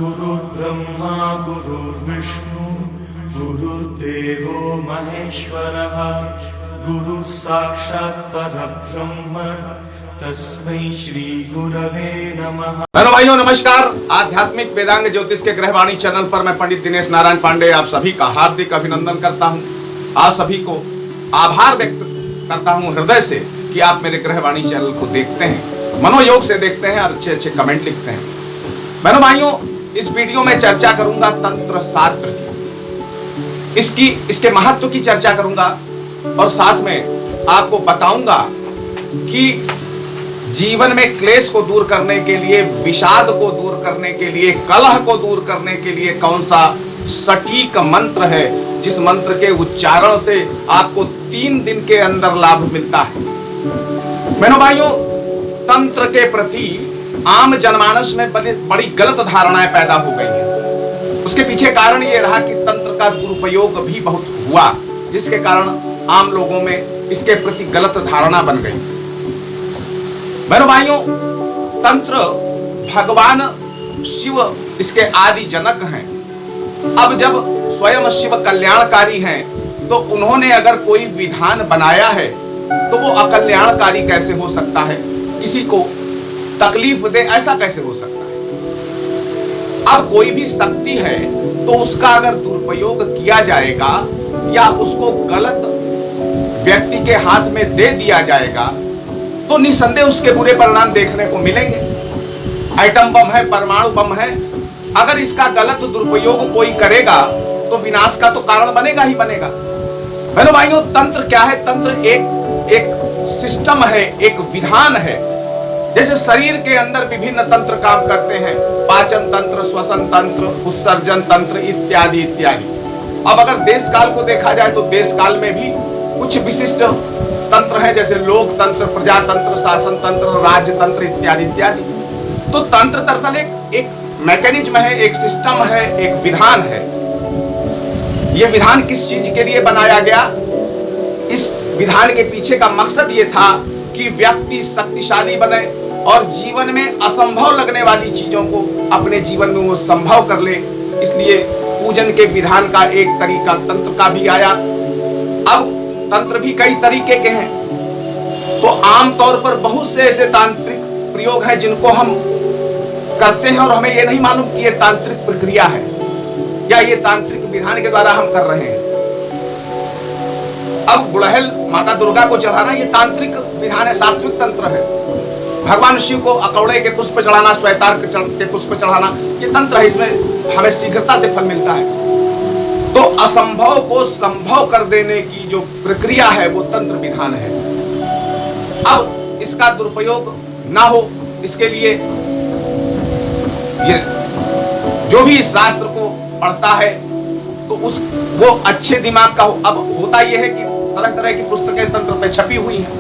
गुरुर्ब्रह्मा गुरुर्विष्णु गुरुर्देवो महेश्वरः गुरुः साक्षात् परब्रह्म तस्मै श्री गुरवे नमः। हेलो भाइयों, नमस्कार। आध्यात्मिक वेदांग ज्योतिष के ग्रहवाणी चैनल पर मैं पंडित दिनेश नारायण पांडे आप सभी का हार्दिक अभिनंदन करता हूं। आप सभी को आभार व्यक्त करता हूं हृदय से कि आप मेरे ग्रहवाणी चैनल को देखते हैं, मनोयोग से देखते हैं और अच्छे अच्छे कमेंट लिखते हैं। बहनों भाइयों, इस वीडियो में चर्चा करूंगा तंत्र शास्त्र की, इसके महत्व की चर्चा करूंगा और साथ में आपको बताऊंगा कि जीवन में क्लेश को दूर करने के लिए, विषाद को दूर करने के लिए, कलह को दूर करने के लिए कौन सा सटीक मंत्र है जिस मंत्र के उच्चारण से आपको 3 दिन के अंदर लाभ मिलता है। बहनों भाइयों, तंत्र के प्रति आम जनमानस में बड़ी गलत धारणाएं पैदा हो गई हैं। उसके पीछे कारण ये रहा कि तंत्र का दुरुपयोग भी बहुत हुआ, जिसके कारण आम लोगों में इसके प्रति गलत धारणा बन गई। बहनों भाइयों, तंत्र भगवान शिव इसके आदि जनक हैं। अब जब स्वयं शिव कल्याणकारी हैं तो उन्होंने अगर कोई विधान बनाया है तो वो अकल्याणकारी कैसे हो सकता है? किसी को तकलीफ दे ऐसा कैसे हो सकता है? अब कोई भी शक्ति है तो उसका अगर दुरुपयोग किया जाएगा या उसको गलत व्यक्ति के हाथ में दे दिया जाएगा तो निसंदेह उसके बुरे परिणाम देखने को मिलेंगे। एटम बम है, परमाणु बम है, अगर इसका गलत दुरुपयोग कोई करेगा तो विनाश का तो कारण बनेगा ही बनेगा। बहनों भाइयों, तंत्र क्या है? तंत्र एक सिस्टम है, एक विधान है। जैसे शरीर के अंदर विभिन्न तंत्र काम करते हैं, पाचन तंत्र, श्वसन तंत्र, उत्सर्जन तंत्र इत्यादि इत्यादि। अब अगर देश काल को देखा जाए तो देश काल में भी कुछ विशिष्ट तंत्र हैं, जैसे लोकतंत्र, प्रजातंत्र, शासन तंत्र, राजतंत्र इत्यादि इत्यादि। तो तंत्र दरअसल एक मैकेनिज्म है, एक सिस्टम है, एक विधान है। यह विधान किस चीज के लिए बनाया गया? इस विधान के पीछे का मकसद यह था कि व्यक्ति शक्तिशाली बने और जीवन में असंभव लगने वाली चीजों को अपने जीवन में वो संभव कर ले। इसलिए पूजन के विधान का एक तरीका तंत्र का भी आया। अब तंत्र भी कई तरीके के हैं, तो आमतौर पर बहुत से ऐसे तांत्रिक प्रयोग हैं जिनको हम करते हैं और हमें यह नहीं मालूम कि यह तांत्रिक प्रक्रिया है या ये तांत्रिक विधान के द्वारा हम कर रहे हैं। अब गुड़हल माता दुर्गा को चढ़ाना ये तांत्रिक विधान है, सात्विक तंत्र है। भगवान शिव को अकौड़े के पुष्प चढ़ाना, श्वेतार के पुष्प चढ़ाना ये तंत्र है, इसमें हमें शीघ्रता से फल मिलता है। तो असंभव को संभव कर देने की जो प्रक्रिया है वो तंत्र विधान है। अब इसका दुरुपयोग ना हो इसके लिए ये जो भी इस शास्त्र को पढ़ता है तो वो अच्छे दिमाग का हो। अब होता यह है कि तरह तरह की पुस्तकें तंत्र पे छपी हुई हैं।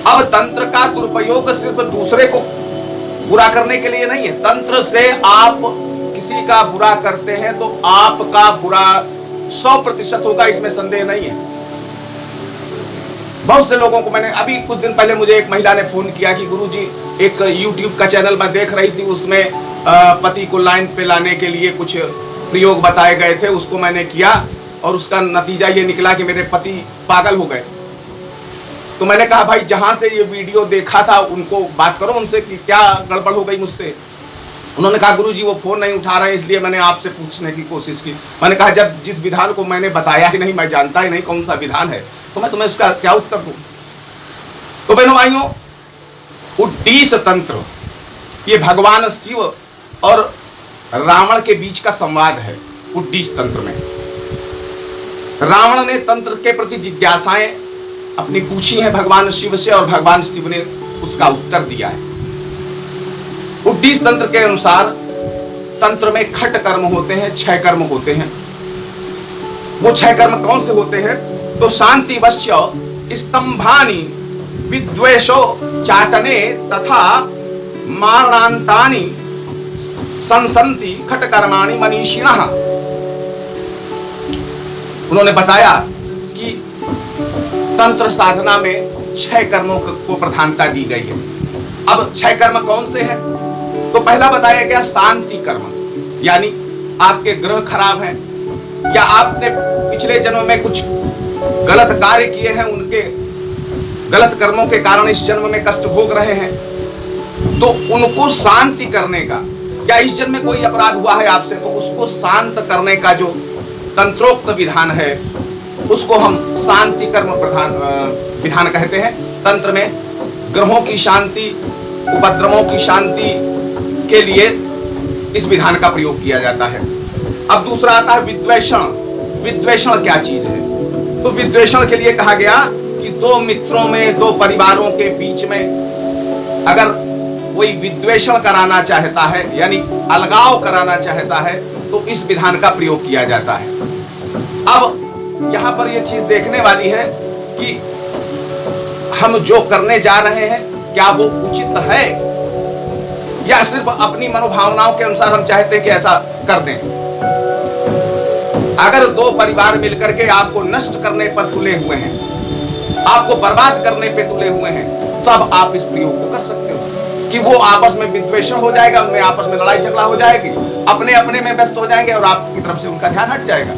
अब तंत्र का दुरुपयोग सिर्फ दूसरे को बुरा करने के लिए नहीं है। तंत्र से आप किसी का बुरा करते हैं तो आपका बुरा 100% होगा, इसमें संदेह नहीं है। बहुत से लोगों को मैंने अभी कुछ दिन पहले मुझे एक महिला ने फोन किया कि गुरुजी एक YouTube का चैनल मैं देख रही थी, उसमें पति को लाइन पे लाने के लिए कुछ प्रयोग बताए गए थे, उसको मैंने किया और उसका नतीजा ये निकला कि मेरे पति पागल हो गए। तो मैंने कहा भाई जहां से ये वीडियो देखा था उनको बात करो उनसे कि क्या गड़बड़ हो गई मुझसे। उन्होंने कहा गुरुजी वो फोन नहीं उठा रहे, इसलिए मैंने आपसे पूछने की कोशिश की। मैंने कहा जब जिस विधान को मैंने बताया ही नहीं, मैं जानता ही नहीं कौन सा विधान है, तो मैं तुम्हें उसका क्या उत्तर दूं? तो बहनों भाइयों, उद्दीश तंत्र ये भगवान शिव और रावण के बीच का संवाद है। उद्दीश तंत्र में रावण ने तंत्र के प्रति जिज्ञासाएं अपनी पूछी हैं भगवान शिव से और भगवान शिव ने उसका उत्तर दिया है। उद्दीश तंत्र के अनुसार तंत्र में खट कर्म होते हैं, 6 कर्म होते हैं। वो 6 कर्म कौन से होते हैं? तो शांति वश्य स्तंभानि विद्वेषो चाटने तथा मारणांतानि संसंति खट कर्माणि मनीषिणः। उन्होंने बताया कि तंत्र साधना में 6 कर्मों को प्रधानता दी गई है। अब 6 कर्म कौन से हैं? तो पहला बताया गया शांति कर्म। यानी आपके ग्रह खराब हैं, या आपने पिछले जन्म में कुछ गलत कार्य किए हैं, उनके गलत कर्मों के कारण इस जन्म में कष्ट भोग रहे हैं, तो उनको शांति करने का, या इस जन्म में कोई अपराध हुआ है आपसे तो उसको शांत करने का जो तंत्रोक्त विधान है उसको हम शांति कर्म विधान कहते हैं। तंत्र में ग्रहों की शांति, उपद्रवों की शांति के लिए इस विधान का प्रयोग किया जाता है। अब दूसरा आता है विद्वेषण। विद्वेषण क्या चीज है? तो विद्वेषण के लिए कहा गया कि दो मित्रों में, दो परिवारों के बीच में अगर कोई विद्वेषण कराना चाहता है, यानी अलगाव कराना चाहता है, तो इस विधान का प्रयोग किया जाता है। अब यहां पर यह चीज देखने वाली है कि हम जो करने जा रहे हैं क्या वो उचित है, या सिर्फ अपनी मनोभावनाओं के अनुसार हम चाहते हैं कि ऐसा कर दें। अगर दो परिवार मिलकर के आपको नष्ट करने पर तुले हुए हैं, आपको बर्बाद करने पे तुले हुए हैं, तो अब आप इस प्रयोग को कर सकते हो कि वो आपस में विद्वेषण हो जाएगा, उनमें आपस में लड़ाई झगड़ा हो जाएगी, अपने अपने में व्यस्त हो जाएंगे और आपकी तरफ से उनका ध्यान हट जाएगा।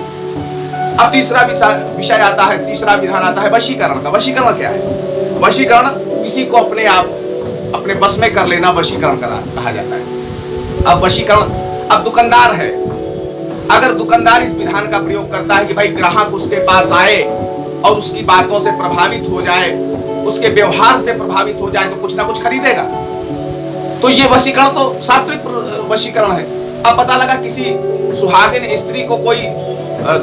अब तीसरा विषय आता है, तीसरा विधान आता है वशीकरण का। वशीकरण क्या है? वशीकरण किसी को अपने आप अपने बस में कर लेना वशीकरण कहा जाता है। अब वशीकरण, अब दुकानदार है, अगर दुकानदार इस विधान का प्रयोग करता है कि भाई ग्राहक उसके पास आए और उसकी बातों से प्रभावित हो जाए, उसके व्यवहार से प्रभावित हो जाए, तो कुछ ना कुछ खरीदेगा, तो ये वशीकरण तो सात्विक वशीकरण है। अब पता लगा किसी सुहागिन स्त्री को कोई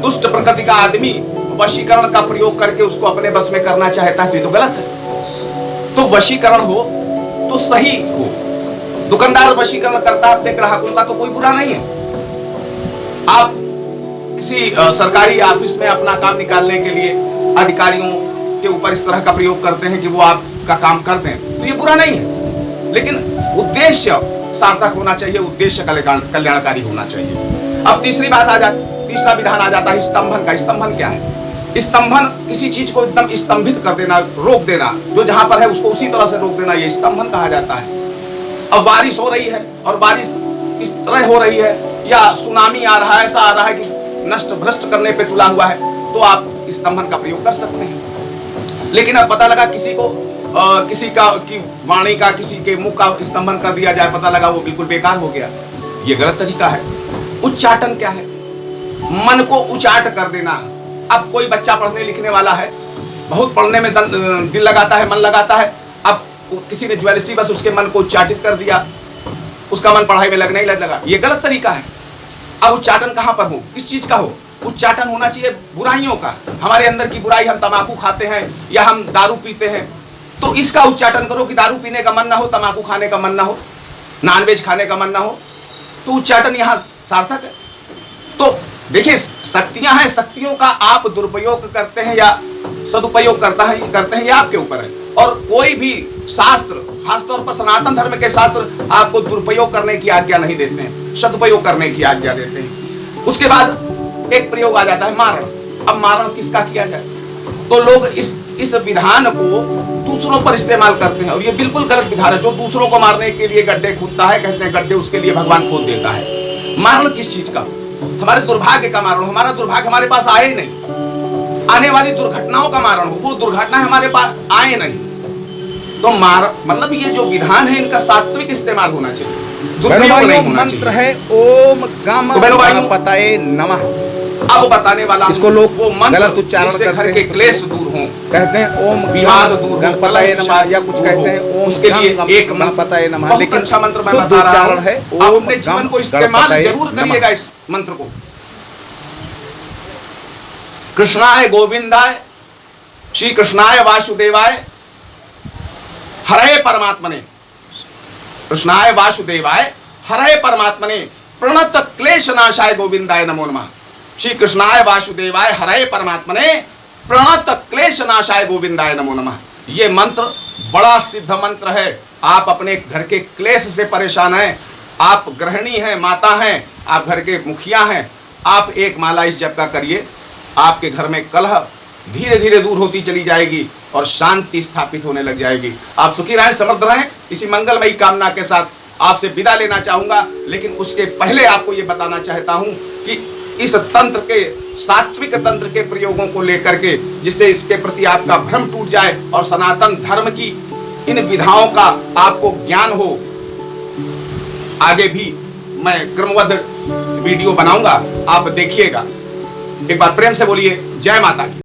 दुष्ट प्रकृति का आदमी वशीकरण का प्रयोग करके उसको अपने बस में करना चाहता है, तो ये तो गलत है। तो वशीकरण हो तो सही हो। दुकानदार वशीकरण करता है अपने ग्राहकों का, तो कोई बुरा नहीं है। आप किसी सरकारी ऑफिस में अपना काम निकालने के लिए अधिकारियों के ऊपर इस तरह का प्रयोग करते हैं कि वो आपका काम कर दें, तो ये बुरा नहीं है, लेकिन उद्देश्य सार्थक होना चाहिए, उद्देश्य कल्याणकारी होना चाहिए। अब तीसरा विधान आ जाता है स्तंभन का। स्तंभन क्या है? स्तंभन किसी चीज को एकदम स्तंभित कर देना, रोक देना, जो जहां पर है उसको उसी तरह से रोक देना, ये स्तंभन कहा जाता है। अब बारिश हो रही है और बारिश इस तरह हो रही है, या सुनामी आ रहा है, ऐसा आ रहा है कि नष्ट भ्रष्ट करने पे तुला हुआ है, तो आप स्तंभन का प्रयोग कर सकते हैं। लेकिन अब पता लगा किसी को किसी का की वाणी का, किसी के मुख का स्तंभन कर दिया जाए, पता लगा वो बिल्कुल बेकार हो गया, ये गलत तरीका है। उच्चाटन क्या है? मन को उचाट कर देना। अब कोई बच्चा पढ़ने लिखने वाला है, बहुत पढ़ने में दिल लगाता है, मन लगाता है, अब किसी ने ज्वेलसी बस उसके मन को उच्चाटित कर दिया, उसका मन पढ़ाई में लगने ही लगा, ये गलत तरीका है। अब उच्चाटन कहां पर हो? किस चीज का हो? उच्चाटन होना चाहिए बुराइयों का। हमारे अंदर की बुराई, हम तंबाकू खाते हैं या हम दारू पीते हैं, तो इसका उच्चाटन करो कि दारू पीने का मन ना हो, तंबाकू खाने का मन ना हो, नॉनवेज खाने का मन ना हो, तो उच्चाटन यहाँ सार्थक है। तो देखिए, शक्तियां हैं, शक्तियों का आप दुरुपयोग करते हैं या सदुपयोग करते हैं, ये आपके ऊपर है। और कोई भी शास्त्र, खासतौर पर सनातन धर्म के शास्त्र, आपको दुरुपयोग करने की आज्ञा नहीं देते हैं, सदुपयोग करने की आज्ञा देते हैं। उसके बाद एक प्रयोग आ जाता है मारण। अब मारण किसका किया जाए? तो लोग इस विधान को दूसरों पर इस्तेमाल करते हैं, और ये बिल्कुल गलत विधान है। जो दूसरों को मारने के लिए गड्ढे खोदता है, कहते हैं गड्ढे उसके लिए भगवान खोद देता है। मारण किस चीज का? हमारे दुर्भाग्य का मारण। हमारा दुर्भाग्य हमारे पास आए नहीं, आने वाली दुर्घटनाओं का मारण हो, वो दुर्घटना हमारे पास आए नहीं, तो मतलब ये जो विधान है इनका सात्विक इस्तेमाल होना चाहिए, दुरुपयोग नहीं होना चाहिए। मंत्र है ओम गम गणपतये नमः। अब बताने वाला इसको लोग वो मंत्र गलत उच्चारण जिससे करते घर के हैं, क्लेश दूर हों, कहते हैं ओम विवाद दूर हो, गणपतये नमः, या कुछ कहते हैं ओम उसके लिए एक गणपतये नमः। बहुत लेकिन अच्छा मंत्र मैं शुद्ध बता रहा उच्चारण हूं, है आप अपने जीवन को इस्तेमाल जरूर करिएगा इस मंत्र को। कृष्णाय गोविंदाय श्री कृष्णाय वासुदेवाय हरे परमात्मने, कृष्णाय वासुदेवाय हरे परमात्मने प्रणत क्लेश नाशाय गोविंदाय नमो नमः। श्री कृष्णाय वासुदेवाय हरे परमात्मने प्रणत क्लेश नाशाय गोविंदाय नमो नमः। ये मंत्र बड़ा सिद्ध मंत्र है। आप अपने घर के क्लेश से परेशान हैं, आप गृहिणी हैं, माता हैं, आप घर के मुखिया हैं, आप एक माला इस जप का करिए, आपके घर में कलह धीरे धीरे दूर होती चली जाएगी और शांति स्थापित होने लग जाएगी। आप सुखी रहें, समृद्ध रहें। इसी मंगलमयी कामना के साथ आपसे विदा लेना चाहूंगा, लेकिन उसके पहले आपको ये बताना चाहता हूं कि इस तंत्र के, सात्विक तंत्र के प्रयोगों को लेकर के, जिससे इसके प्रति आपका भ्रम टूट जाए और सनातन धर्म की इन विधाओं का आपको ज्ञान हो, आगे भी मैं क्रमबद्ध वीडियो बनाऊंगा, आप देखिएगा। एक बार प्रेम से बोलिए जय माता की।